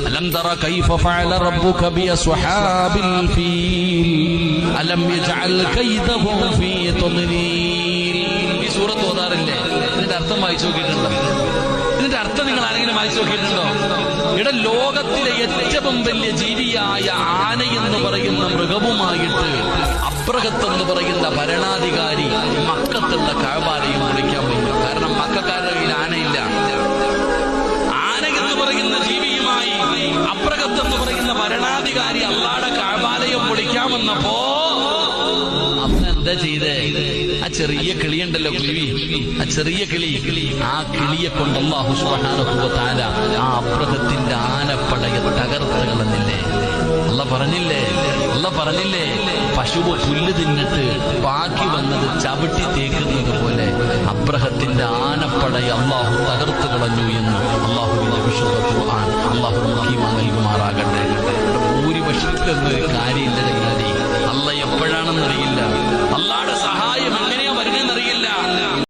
അലം തറ കൈഫ ഫഅല റബ്ബുക B അസ്ഹാബിൽ feel അലം യജഅൽ കൈദഹും ഫീ തദ്ലീൽ. ഈ സൂറത്ത് ഓതാറില്ലേ? ഇതിന്റെ അർത്ഥം വായിച്ചു നോക്കിയിട്ടുണ്ടോ? ഇതിന്റെ അർത്ഥം നിങ്ങൾ ആരെങ്കിലും വായിച്ചു നോക്കിയിട്ടുണ്ടോ? ഇവിടെ ലോകത്തിലെ ഏറ്റവും വലിയ ജീവിയായ ആനയെന്ന് പറയുന്ന മൃഗവുമായിട്ട് അബ്രഹത്ത് എന്ന് പറയുന്ന ഭരണാധികാരി മക്കത്തുള്ള കഅബാലയം പൊളിക്കാൻ പോയി. കാരണം മക്കക്കാരുടെ കയ്യിൽ ആനയില്ല. ആന എന്ന് പറയുന്ന ജീവിയുമായി അബ്രഹത്ത് എന്ന് പറയുന്ന ഭരണാധികാരി അള്ളാഹുവിന്റെ കഅബാലയം പൊളിക്കാൻ വന്നപ്പോ അന്ന് എന്താ ചെയ്തേ? ആ ചെറിയ കിളിയുണ്ടല്ലോ, കിളി, ആ ചെറിയ കിളി, ആ കിളിയെ കൊണ്ട് അല്ലാഹു സുബ്ഹാനഹു വ തആല ആ അബ്രഹത്തിന്റെ ആനപ്പടയെ തകർത്ത് കളഞ്ഞില്ലേ? അല്ലാഹു പറഞ്ഞില്ലേ പശുവ് പുല്ല് തിന്നിട്ട് ബാക്കി വന്നത് ചവിട്ടി തേക്കുന്നത് പോലെ അബ്രഹത്തിന്റെ ആനപ്പടയെ അല്ലാഹു തകർത്ത് കളഞ്ഞു എന്ന് അല്ലാഹുവിന്റെ വിശുദ്ധ ഖുർആൻ അല്ലാഹു മുഖീമ നൽകുമാറാകട്ടെ. ഭൂരിപക്ഷത്തിലൊന്നും കാര്യമില്ല.